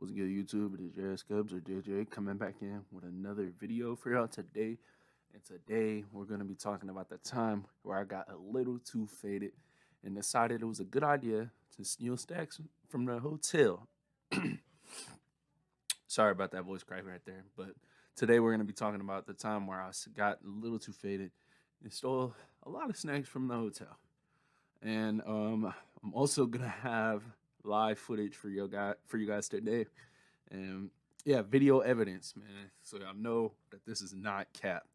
What's good, YouTube? It is JS Scubs or JJ coming back in with another video for y'all today. And today we're going to be talking about the time where I got a little too faded and decided it was a good idea to steal stacks from the hotel. Sorry about that voice crack right there. But today we're going to be talking about the time where I got a little too faded and stole a lot of snacks from the hotel. And I'm also going to have live footage for you guys today. And yeah, video evidence, man. So y'all know that this is not cap.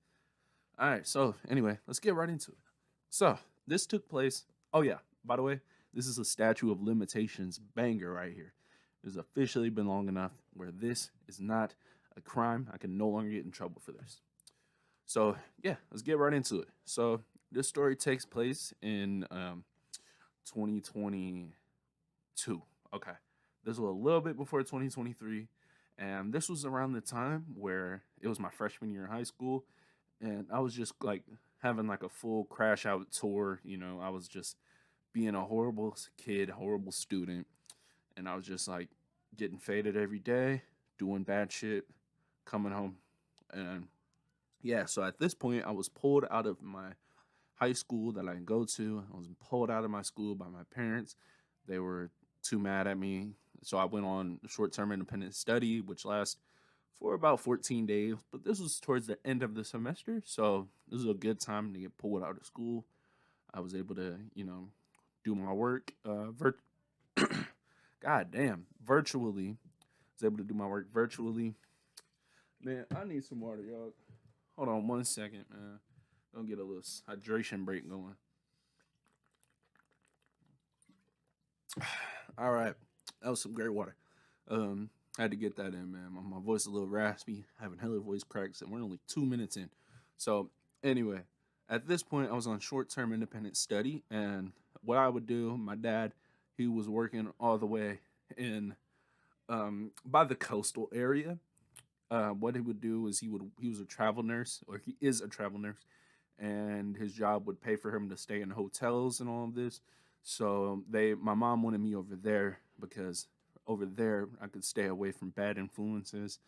All right, so anyway, let's get right into it. So this took place. Oh yeah, by the way, this is a statute of limitations banger right here. It's officially been long enough where this is not a crime. I can no longer get in trouble for this. So yeah, let's get right into it. So this story takes place in 2022. Okay, this was a little bit before 2023, and this was around the time where it was my freshman year in high school, and I was just like having like a full crash out tour. You know, I was just being a horrible kid, horrible student, and I was just like getting faded every day, doing bad shit, coming home, and yeah. So at this point, I was pulled out of my high school that I go to. I was pulled out of my school by my parents. They were too mad at me. So I went on short-term independent study, which lasts for about 14 days. But this was towards the end of the semester. So this was a good time to get pulled out of school. I was able to, do my work God damn, virtually. I was able to do my work virtually. Man, I need some water, y'all. Hold on 1 second, man. Gonna get a little hydration break going. All right, that was some great water. Had to get that in, man. My voice is a little raspy, having hella voice cracks, and we're only 2 minutes in. So anyway, at this point, I was on short-term independent study, and what I would do, my dad, he was working all the way in by the coastal area. What he would do is he was a travel nurse, or he is a travel nurse, and his job would pay for him to stay in hotels and all of this. So my mom wanted me over there because over there I could stay away from bad influences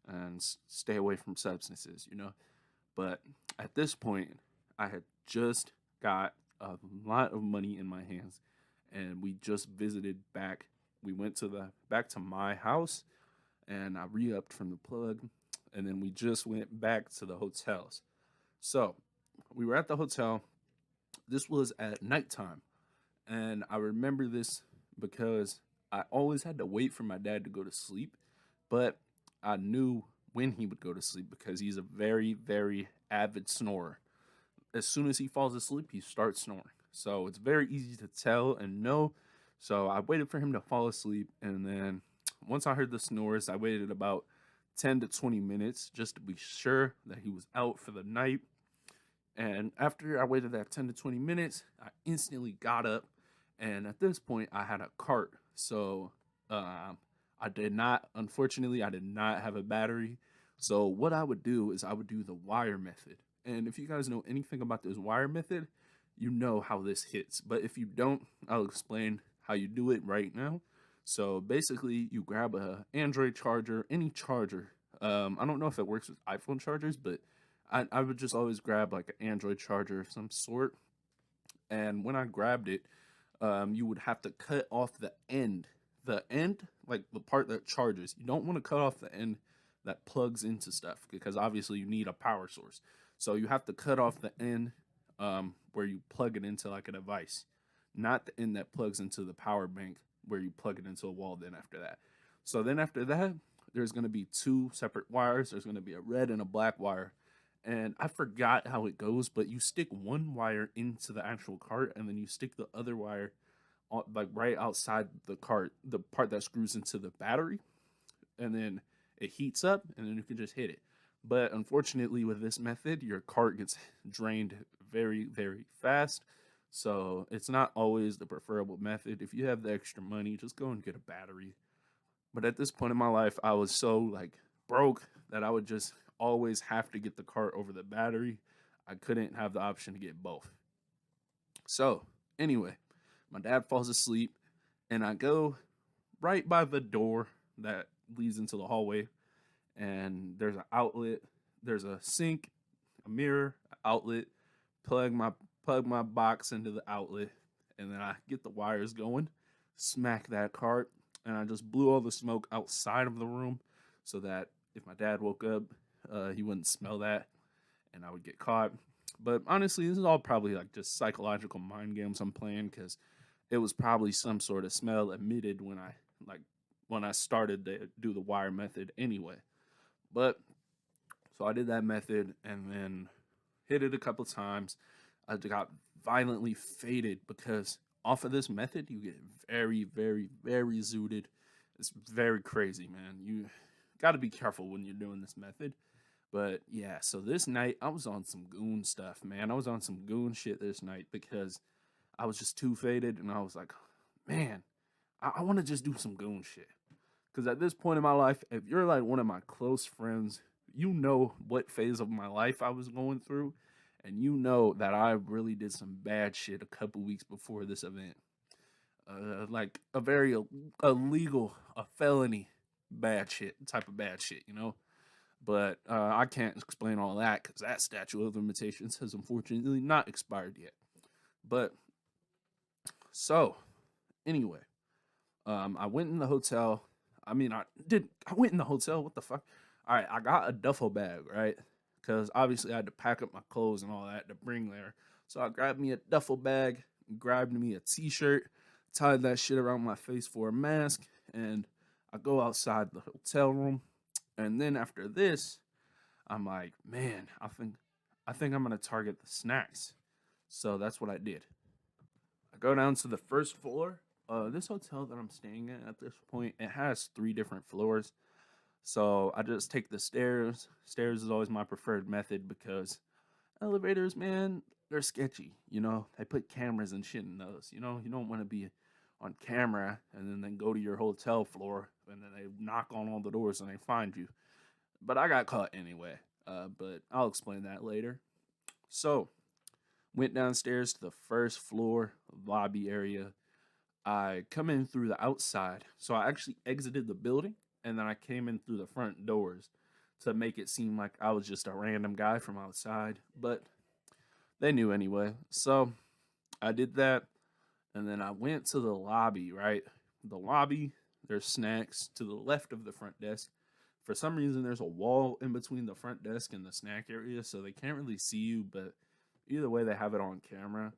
and stay away from substances, you know. But at this point, I had just got a lot of money in my hands, and we just visited back. We went to the back to my house, and I re-upped from the plug, and then we just went back to the hotels. So we were at the hotel. This was at nighttime, and I remember this because I always had to wait for my dad to go to sleep, but I knew when he would go to sleep because he's a very, very avid snorer. As soon as he falls asleep, he starts snoring. So it's very easy to tell and know. So I waited for him to fall asleep, and then once I heard the snores, I waited about 10 to 20 minutes just to be sure that he was out for the night. And after I waited that 10 to 20 minutes, I instantly got up. And at this point, I had a cart. So unfortunately, I did not have a battery. So what I would do is I would do the wire method. And if you guys know anything about this wire method, you know how this hits. But if you don't, I'll explain how you do it right now. So basically, you grab a Android charger, any charger. I don't know if it works with iPhone chargers, but I would just always grab like an Android charger of some sort. And when I grabbed it, you would have to cut off the end, like the part that charges. You don't want to cut off the end that plugs into stuff because obviously you need a power source. So you have to cut off the end where you plug it into like a device, not the end that plugs into the power bank where you plug it into a wall. Then after that, so then after that, there's going to be two separate wires. There's going to be a red and a black wire, and I forgot how it goes, but you stick one wire into the actual cart, and then you stick the other wire like right outside the cart, the part that screws into the battery, and then it heats up, and then you can just hit it. But unfortunately, with this method, your cart gets drained very, very fast. So it's not always the preferable method. If you have the extra money, just go and get a battery. But at this point in my life, I was so like broke that I would just always have to get the cart over the battery. I couldn't have the option to get both. So anyway, my dad falls asleep, and I go right by the door that leads into the hallway, and there's an outlet, there's a sink, a mirror, outlet. Plug my plug my box into the outlet, and then I get the wires going, smack that cart, and I just blew all the smoke outside of the room, so that if my dad woke up, he wouldn't smell that, and I would get caught. But honestly, this is all probably like just psychological mind games I'm playing because it was probably some sort of smell emitted like when I started to do the wire method anyway. But so I did that method and then hit it a couple times. I got violently faded because off of this method you get very, very, very zooted. It's very crazy, man. You got to be careful when you're doing this method. But yeah, so this night I was on some goon stuff, man. I was on some goon shit this night because I was just too faded, and I was like, man, I want to just do some goon shit. Because at this point in my life, if you're like one of my close friends, you know what phase of my life I was going through, and you know that I really did some bad shit a couple weeks before this event. Like a very illegal, a felony bad shit, type of bad shit, you know? But I can't explain all that because that statute of limitations has unfortunately not expired yet. But so, anyway, I went in the hotel. I mean, I went in the hotel. What the fuck? All right, I got a duffel bag, right? Because obviously I had to pack up my clothes and all that to bring there. So I grabbed me a duffel bag, grabbed me a t-shirt, tied that shit around my face for a mask, and I go outside the hotel room. And then after this, I'm like, man, I think I'm gonna target the snacks. So that's what I did. I go down to the first floor. This hotel that I'm staying at this point, it has 3 different floors. So I just take the stairs. Stairs is always my preferred method because elevators, man, they're sketchy. You know, they put cameras and shit in those. You know, you don't want to be on camera and then go to your hotel floor and then they knock on all the doors and they find you. But I got caught anyway. But I'll explain that later. So went downstairs to the first floor lobby area. I come in through the outside. So I actually exited the building and then I came in through the front doors to make it seem like I was just a random guy from outside. But they knew anyway. So I did that and then I went to the lobby, right? The lobby, there's snacks to the left of the front desk. For some reason, there's a wall in between the front desk and the snack area, so they can't really see you, but either way, they have it on camera.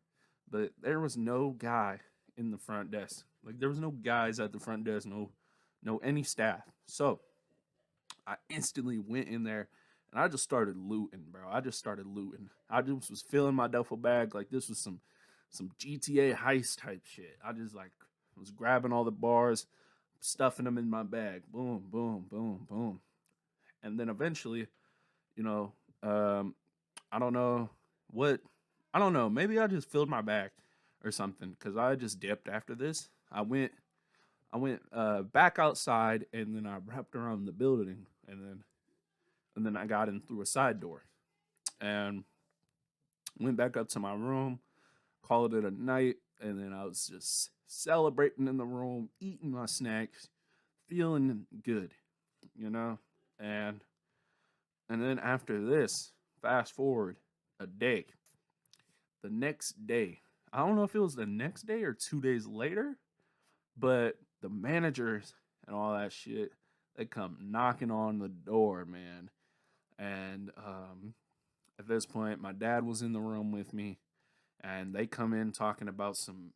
But there was no guy in the front desk. Like, there was no guys at the front desk, no any staff. So I instantly went in there and I just started looting, bro. I just started looting. I just was filling my duffel bag like this was some GTA heist type shit. I just like was grabbing all the bars, stuffing them in my bag. Boom, boom, boom, boom. And then eventually, you know, um, I don't know what, I don't know. Maybe I just filled my bag or something because I just dipped after this. I went back outside and then I wrapped around the building and then I got in through a side door and went back up to my room, called it a night, and then I was just celebrating in the room, eating my snacks, feeling good, you know? And then after this, fast forward a day. The next day, I don't know if it was the next day or 2 days later, but the managers and all that shit, they come knocking on the door, man. And at this point, my dad was in the room with me, and they come in talking about some.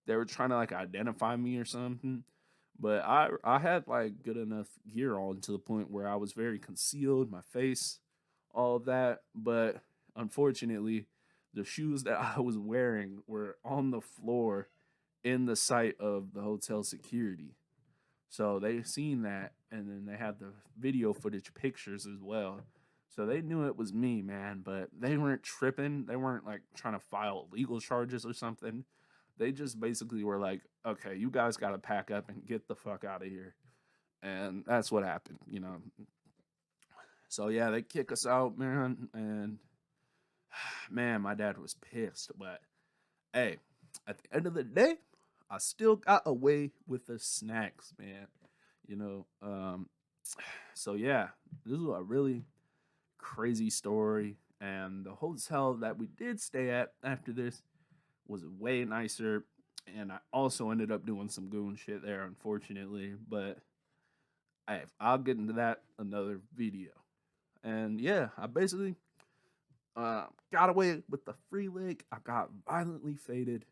They were trying to like identify me or something, but I had like good enough gear on to the point where I was very concealed, my face, all of that. But unfortunately, the shoes that I was wearing were on the floor in the sight of the hotel security. So they seen that, and then they had the video footage pictures as well. So they knew it was me, man, but they weren't tripping. They weren't like trying to file legal charges or something. They just basically were like, okay, you guys got to pack up and get the fuck out of here. And that's what happened, you know. So yeah, they kick us out, man. And man, my dad was pissed. But hey, at the end of the day, I still got away with the snacks, man. you know. So yeah, this was a really crazy story, and the hotel that we did stay at after this was way nicer. And I also ended up doing some goon shit there, unfortunately. But I'll get into that another video. And yeah, I basically got away with the free leg. I got violently faded,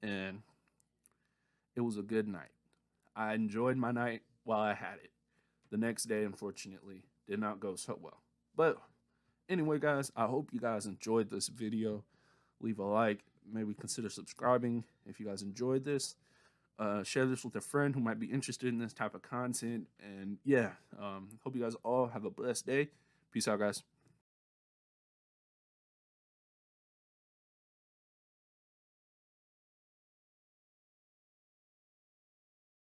and it was a good night. I enjoyed my night while I had it. The next day, unfortunately, did not go so well. But anyway, guys, I hope you guys enjoyed this video. Leave a like, maybe consider subscribing if you guys enjoyed this. Share this with a friend who might be interested in this type of content. And yeah, hope you guys all have a blessed day. Peace out, guys.